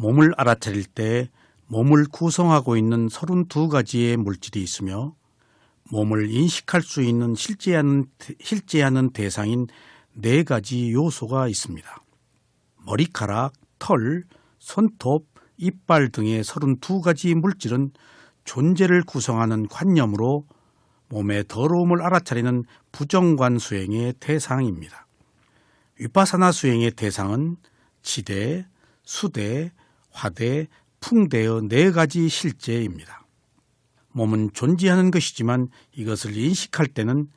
몸을 알아차릴 때 몸을 구성하고 있는 32가지의 물질이 있으며 몸을 인식할 수 있는 실제하는 대상인 4가지 요소가 있습니다. 머리카락, 털, 손톱, 이빨 등의 32가지 물질은 존재를 구성하는 관념으로 몸의 더러움을 알아차리는 부정관 수행의 대상입니다. 위파사나 수행의 대상은 지대, 수대, 화대, 풍대의 4가지 실제입니다. 몸은 존재하는 것이지만 이것을 인식할 때는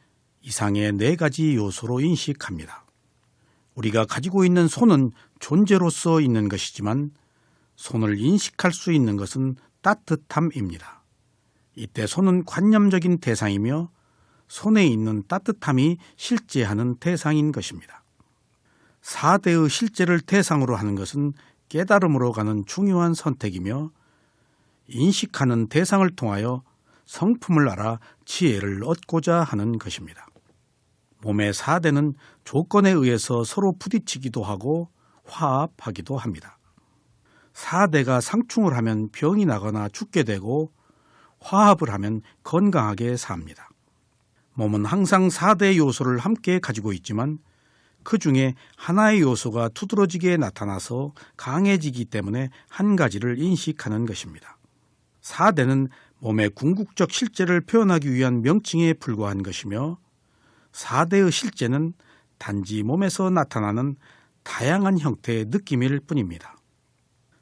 이상의 4가지 요소로 인식합니다. 우리가 가지고 있는 손은 존재로서 있는 것이지만 손을 인식할 수 있는 것은 따뜻함입니다. 이때 손은 관념적인 대상이며 손에 있는 따뜻함이 실제하는 대상인 것입니다. 4대의 실제를 대상으로 하는 것은 깨달음으로 가는 중요한 선택이며 인식하는 대상을 통하여 성품을 알아 지혜를 얻고자 하는 것입니다. 몸의 4대는 조건에 의해서 서로 부딪히기도 하고 화합하기도 합니다. 4대가 상충을 하면 병이 나거나 죽게 되고 화합을 하면 건강하게 삽니다. 몸은 항상 4대 요소를 함께 가지고 있지만 그 중에 하나의 요소가 두드러지게 나타나서 강해지기 때문에 한 가지를 인식하는 것입니다. 4대는 몸의 궁극적 실제를 표현하기 위한 명칭에 불과한 것이며 4대의 실제는 단지 몸에서 나타나는 다양한 형태의 느낌일 뿐입니다.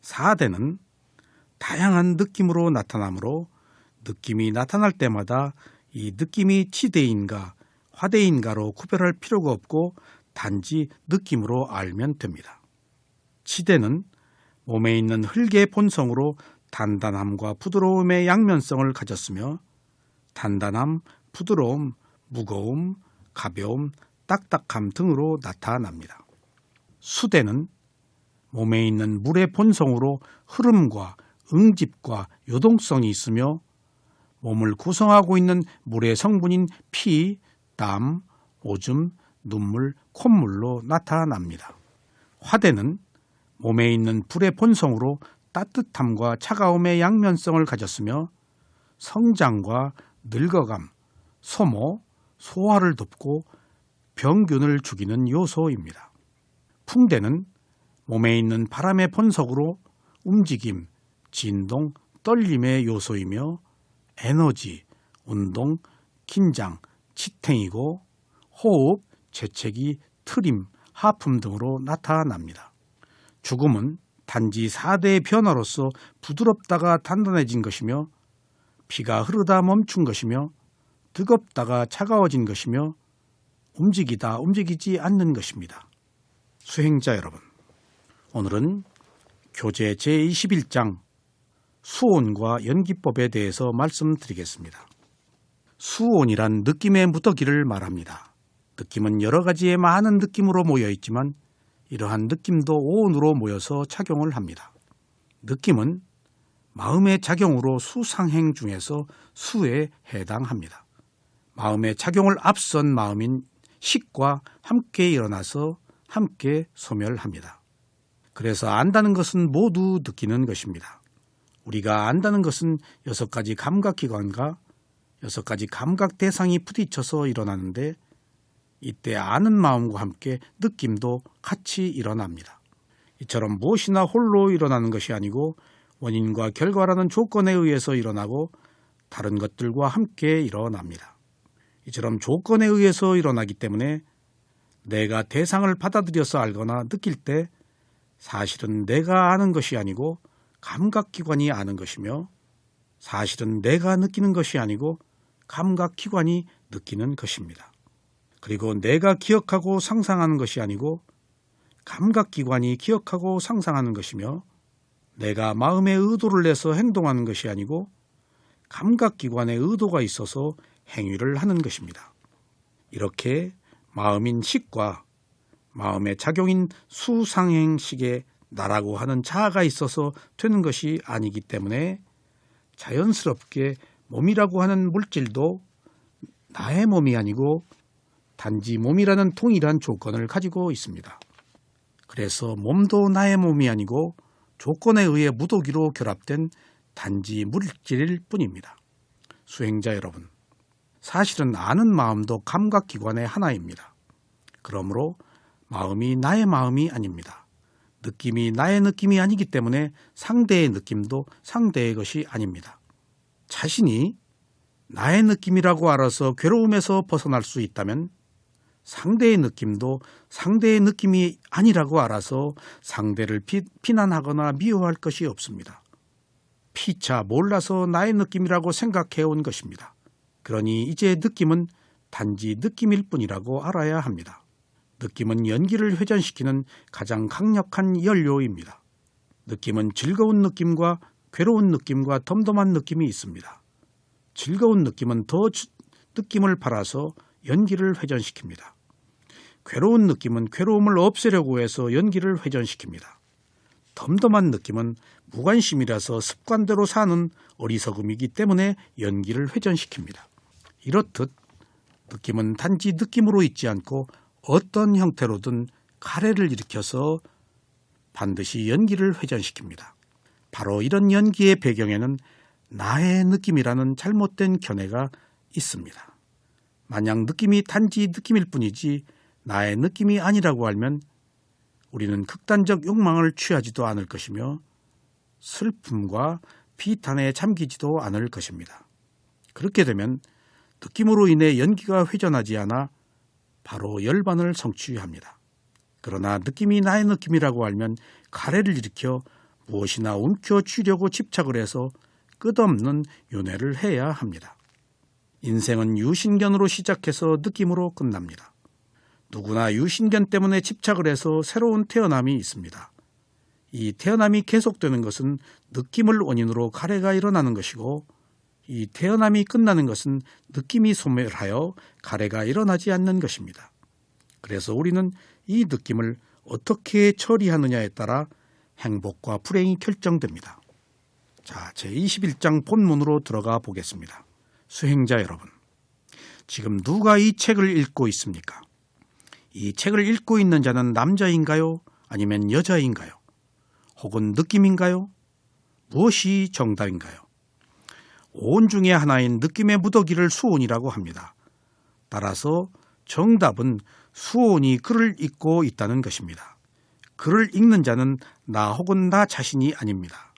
4대는 다양한 느낌으로 나타나므로 느낌이 나타날 때마다 이 느낌이 지대인가 화대인가로 구별할 필요가 없고 단지 느낌으로 알면 됩니다. 지대는 몸에 있는 흙의 본성으로 단단함과 부드러움의 양면성을 가졌으며 단단함, 부드러움, 무거움, 가벼움, 딱딱함 등으로 나타납니다. 수대는 몸에 있는 물의 본성으로 흐름과 응집과 요동성이 있으며 몸을 구성하고 있는 물의 성분인 피, 땀, 오줌, 눈물, 콧물로 나타납니다. 화대는 몸에 있는 불의 본성으로 따뜻함과 차가움의 양면성을 가졌으며 성장과 늙어감, 소모, 소화를 돕고 병균을 죽이는 요소입니다. 풍대는 몸에 있는 바람의 본성으로 움직임, 진동, 떨림의 요소이며 에너지, 운동, 긴장, 지탱이고 호흡, 재채기, 트림, 하품 등으로 나타납니다. 죽음은 단지 4대의 변화로서 부드럽다가 단단해진 것이며 피가 흐르다 멈춘 것이며 뜨겁다가 차가워진 것이며 움직이다 움직이지 않는 것입니다. 수행자 여러분, 오늘은 교재 제21장 수온과 연기법에 대해서 말씀드리겠습니다. 수온이란 느낌의 무더기를 말합니다. 느낌은 여러 가지의 많은 느낌으로 모여 있지만 이러한 느낌도 오온으로 모여서 작용을 합니다. 느낌은 마음의 작용으로 수상행 중에서 수에 해당합니다. 마음의 작용을 앞선 마음인 식과 함께 일어나서 함께 소멸합니다. 그래서 안다는 것은 모두 느끼는 것입니다. 우리가 안다는 것은 6가지 감각기관과 6가지 감각 대상이 부딪혀서 일어나는데 이때 아는 마음과 함께 느낌도 같이 일어납니다. 이처럼 무엇이나 홀로 일어나는 것이 아니고 원인과 결과라는 조건에 의해서 일어나고 다른 것들과 함께 일어납니다. 이처럼 조건에 의해서 일어나기 때문에 내가 대상을 받아들여서 알거나 느낄 때 사실은 내가 아는 것이 아니고 감각기관이 아는 것이며 사실은 내가 느끼는 것이 아니고 감각기관이 느끼는 것입니다. 그리고 내가 기억하고 상상하는 것이 아니고 감각기관이 기억하고 상상하는 것이며 내가 마음의 의도를 내서 행동하는 것이 아니고 감각기관의 의도가 있어서 행위를 하는 것입니다. 이렇게 마음인 식과 마음의 작용인 수상행식에 나라고 하는 자아가 있어서 되는 것이 아니기 때문에 자연스럽게 몸이라고 하는 물질도 나의 몸이 아니고 단지 몸이라는 동일한 조건을 가지고 있습니다. 그래서 몸도 나의 몸이 아니고 조건에 의해 무더기로 결합된 단지 물질일 뿐입니다. 수행자 여러분, 사실은 아는 마음도 감각기관의 하나입니다. 그러므로 마음이 나의 마음이 아닙니다. 느낌이 나의 느낌이 아니기 때문에 상대의 느낌도 상대의 것이 아닙니다. 자신이 나의 느낌이라고 알아서 괴로움에서 벗어날 수 있다면 상대의 느낌도 상대의 느낌이 아니라고 알아서 상대를 비난하거나 미워할 것이 없습니다. 피차 몰라서 나의 느낌이라고 생각해온 것입니다. 그러니 이제 느낌은 단지 느낌일 뿐이라고 알아야 합니다. 느낌은 연기를 회전시키는 가장 강력한 연료입니다. 느낌은 즐거운 느낌과 괴로운 느낌과 덤덤한 느낌이 있습니다. 즐거운 느낌은 더 느낌을 팔아서 연기를 회전시킵니다. 괴로운 느낌은 괴로움을 없애려고 해서 연기를 회전시킵니다. 덤덤한 느낌은 무관심이라서 습관대로 사는 어리석음이기 때문에 연기를 회전시킵니다. 이렇듯 느낌은 단지 느낌으로 있지 않고 어떤 형태로든 가래를 일으켜서 반드시 연기를 회전시킵니다. 바로 이런 연기의 배경에는 나의 느낌이라는 잘못된 견해가 있습니다. 만약 느낌이 단지 느낌일 뿐이지 나의 느낌이 아니라고 알면 우리는 극단적 욕망을 취하지도 않을 것이며 슬픔과 비탄에 잠기지도 않을 것입니다. 그렇게 되면 느낌으로 인해 연기가 회전하지 않아 바로 열반을 성취합니다. 그러나 느낌이 나의 느낌이라고 알면 가래를 일으켜 무엇이나 움켜쥐려고 집착을 해서 끝없는 윤회를 해야 합니다. 인생은 유신견으로 시작해서 느낌으로 끝납니다. 누구나 유신견 때문에 집착을 해서 새로운 태어남이 있습니다. 이 태어남이 계속되는 것은 느낌을 원인으로 가래가 일어나는 것이고 이 태어남이 끝나는 것은 느낌이 소멸하여 가래가 일어나지 않는 것입니다. 그래서 우리는 이 느낌을 어떻게 처리하느냐에 따라 행복과 불행이 결정됩니다. 자, 제21장 본문으로 들어가 보겠습니다. 수행자 여러분, 지금 누가 이 책을 읽고 있습니까? 이 책을 읽고 있는 자는 남자인가요? 아니면 여자인가요? 혹은 느낌인가요? 무엇이 정답인가요? 온 중에 하나인 느낌의 무더기를 수온이라고 합니다. 따라서 정답은 수온이 글을 읽고 있다는 것입니다. 글을 읽는 자는 나 혹은 나 자신이 아닙니다.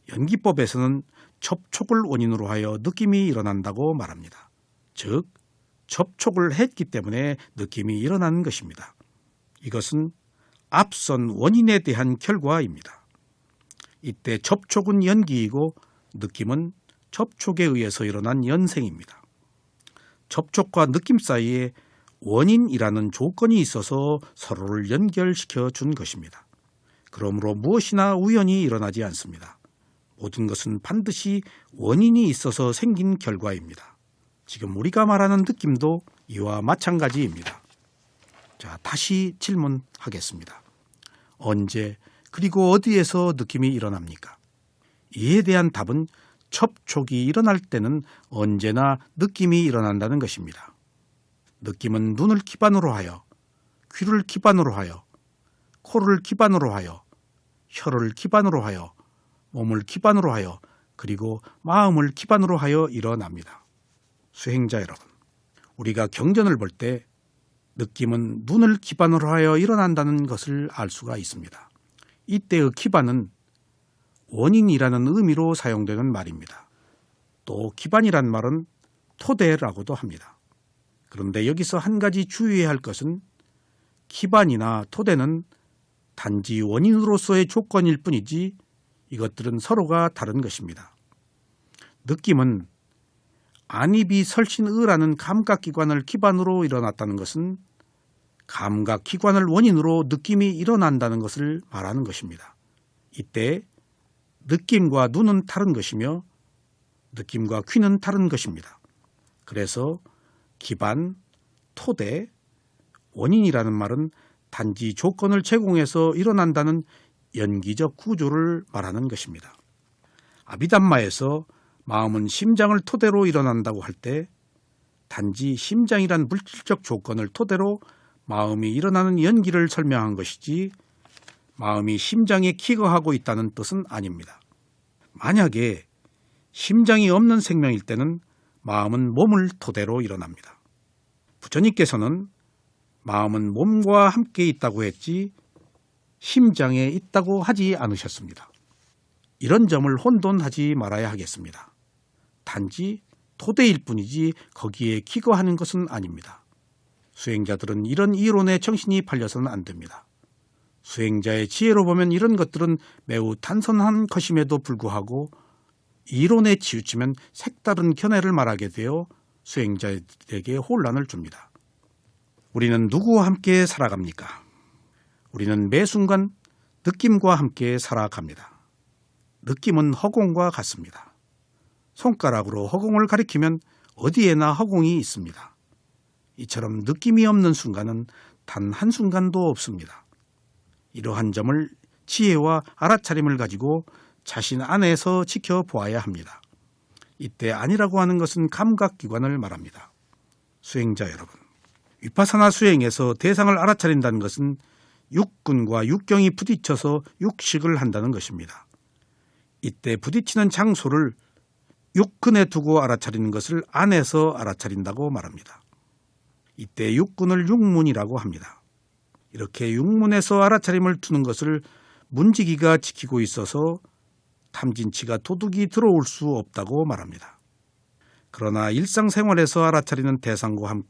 연기법에서는 접촉을 원인으로 하여 느낌이 일어난다고 말합니다. 즉, 접촉을 했기 때문에 느낌이 일어나는 것입니다. 이것은 앞선 원인에 대한 결과입니다. 이때 접촉은 연기이고 느낌은 접촉에 의해서 일어난 연생입니다. 접촉과 느낌 사이에 원인이라는 조건이 있어서 서로를 연결시켜 준 것입니다. 그러므로 무엇이나 우연히 일어나지 않습니다. 모든 것은 반드시 원인이 있어서 생긴 결과입니다. 지금 우리가 말하는 느낌도 이와 마찬가지입니다. 자, 다시 질문하겠습니다. 언제 그리고 어디에서 느낌이 일어납니까? 이에 대한 답은 접촉이 일어날 때는 언제나 느낌이 일어난다는 것입니다. 느낌은 눈을 기반으로 하여, 귀를 기반으로 하여, 코를 기반으로 하여, 혀를 기반으로 하여, 몸을 기반으로 하여, 그리고 마음을 기반으로 하여 일어납니다. 수행자 여러분, 우리가 경전을 볼 때 느낌은 눈을 기반으로 하여 일어난다는 것을 알 수가 있습니다. 이때의 기반은 원인이라는 의미로 사용되는 말입니다. 또 기반이란 말은 토대라고도 합니다. 그런데 여기서 한 가지 주의해야 할 것은 기반이나 토대는 단지 원인으로서의 조건일 뿐이지 이것들은 서로가 다른 것입니다. 느낌은 안입이 설신의라는 감각기관을 기반으로 일어났다는 것은 감각기관을 원인으로 느낌이 일어난다는 것을 말하는 것입니다. 이때 느낌과 눈은 다른 것이며 느낌과 귀는 다른 것입니다. 그래서 기반, 토대, 원인이라는 말은 단지 조건을 제공해서 일어난다는 연기적 구조를 말하는 것입니다. 아비담마에서 마음은 심장을 토대로 일어난다고 할 때 단지 심장이란 물질적 조건을 토대로 마음이 일어나는 연기를 설명한 것이지 마음이 심장에 기거하고 있다는 뜻은 아닙니다. 만약에 심장이 없는 생명일 때는 마음은 몸을 토대로 일어납니다. 부처님께서는 마음은 몸과 함께 있다고 했지 심장에 있다고 하지 않으셨습니다. 이런 점을 혼돈하지 말아야 하겠습니다. 단지 토대일 뿐이지 거기에 기거하는 것은 아닙니다. 수행자들은 이런 이론에 정신이 팔려서는 안 됩니다. 수행자의 지혜로 보면 이런 것들은 매우 단순한 것임에도 불구하고 이론에 치우치면 색다른 견해를 말하게 되어 수행자들에게 혼란을 줍니다. 우리는 누구와 함께 살아갑니까? 우리는 매 순간 느낌과 함께 살아갑니다. 느낌은 허공과 같습니다. 손가락으로 허공을 가리키면 어디에나 허공이 있습니다. 이처럼 느낌이 없는 순간은 단 한순간도 없습니다. 이러한 점을 지혜와 알아차림을 가지고 자신 안에서 지켜보아야 합니다. 이때 아니라고 하는 것은 감각기관을 말합니다. 수행자 여러분, 위파사나 수행에서 대상을 알아차린다는 것은 육근과 육경이 부딪혀서 육식을 한다는 것입니다. 이때 부딪히는 장소를 육근에 두고 알아차리는 것을 안에서 알아차린다고 말합니다. 이때 육근을 육문이라고 합니다. 이렇게 육문에서 알아차림을 두는 것을 문지기가 지키고 있어서 탐진치가 도둑이 들어올 수 없다고 말합니다. 그러나 일상생활에서 알아차리는 대상과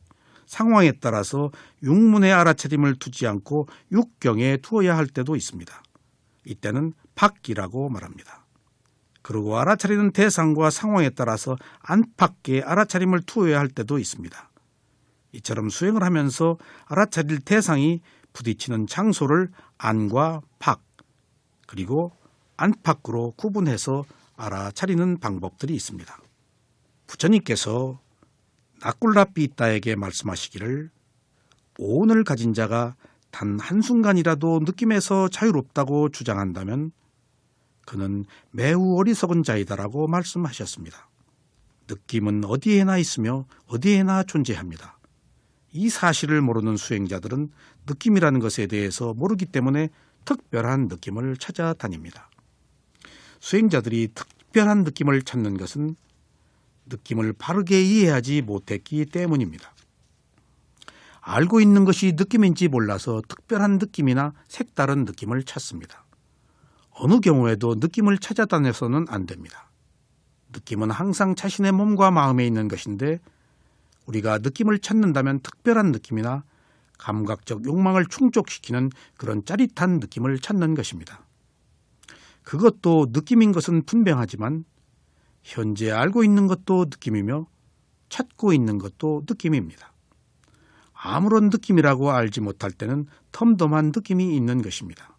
상황에 따라서 육문에 알아차림을 두지 않고 육경에 두어야 할 때도 있습니다. 이때는 밖이라고 말합니다. 그리고 알아차리는 대상과 상황에 따라서 안팎에 알아차림을 두어야 할 때도 있습니다. 이처럼 수행을 하면서 알아차릴 대상이 부딪히는 장소를 안과 밖 그리고 안팎으로 구분해서 알아차리는 방법들이 있습니다. 부처님께서 나꿀라삐따에게 말씀하시기를 오온을 가진 자가 단 한순간이라도 느낌에서 자유롭다고 주장한다면 그는 매우 어리석은 자이다라고 말씀하셨습니다. 느낌은 어디에나 있으며 어디에나 존재합니다. 이 사실을 모르는 수행자들은 느낌이라는 것에 대해서 모르기 때문에 특별한 느낌을 찾아다닙니다. 수행자들이 특별한 느낌을 찾는 것은 느낌을 바르게 이해하지 못했기 때문입니다. 알고 있는 것이 느낌인지 몰라서 특별한 느낌이나 색다른 느낌을 찾습니다. 어느 경우에도 느낌을 찾아다녀서는 안 됩니다. 느낌은 항상 자신의 몸과 마음에 있는 것인데 우리가 느낌을 찾는다면 특별한 느낌이나 감각적 욕망을 충족시키는 그런 짜릿한 느낌을 찾는 것입니다. 그것도 느낌인 것은 분명하지만 현재 알고 있는 것도 느낌이며 찾고 있는 것도 느낌입니다. 아무런 느낌이라고 알지 못할 때는 텀덤한 느낌이 있는 것입니다.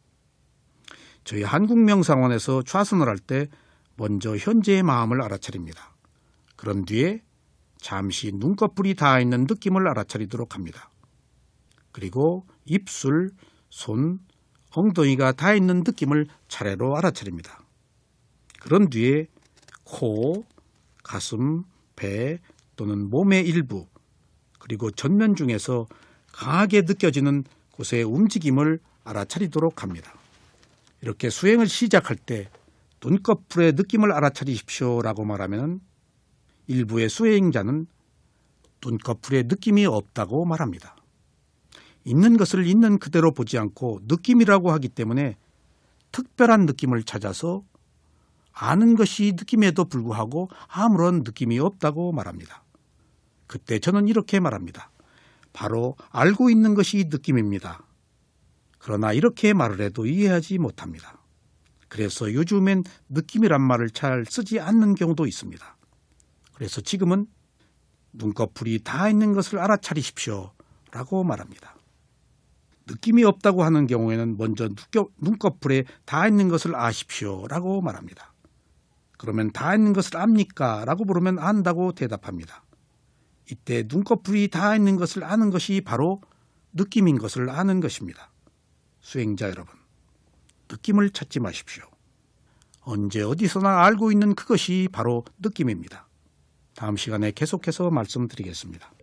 저희 한국명상원에서 좌선을 할 때 먼저 현재의 마음을 알아차립니다. 그런 뒤에 잠시 눈꺼풀이 닿아 있는 느낌을 알아차리도록 합니다. 그리고 입술, 손, 엉덩이가 닿아 있는 느낌을 차례로 알아차립니다. 그런 뒤에 코, 가슴, 배 또는 몸의 일부 그리고 전면 중에서 강하게 느껴지는 곳의 움직임을 알아차리도록 합니다. 이렇게 수행을 시작할 때 눈꺼풀의 느낌을 알아차리십시오라고 말하면 일부의 수행자는 눈꺼풀에 느낌이 없다고 말합니다. 있는 것을 있는 그대로 보지 않고 느낌이라고 하기 때문에 특별한 느낌을 찾아서 아는 것이 느낌에도 불구하고 아무런 느낌이 없다고 말합니다. 그때 저는 이렇게 말합니다. 바로 알고 있는 것이 느낌입니다. 그러나 이렇게 말을 해도 이해하지 못합니다. 그래서 요즘엔 느낌이란 말을 잘 쓰지 않는 경우도 있습니다. 그래서 지금은 눈꺼풀이 닿아 있는 것을 알아차리십시오 라고 말합니다. 느낌이 없다고 하는 경우에는 먼저 눈꺼풀에 닿아 있는 것을 아십시오 라고 말합니다. 그러면 닿아 있는 것을 압니까? 라고 물으면 안다고 대답합니다. 이때 눈꺼풀이 닿아 있는 것을 아는 것이 바로 느낌인 것을 아는 것입니다. 수행자 여러분, 느낌을 찾지 마십시오. 언제 어디서나 알고 있는 그것이 바로 느낌입니다. 다음 시간에 계속해서 말씀드리겠습니다.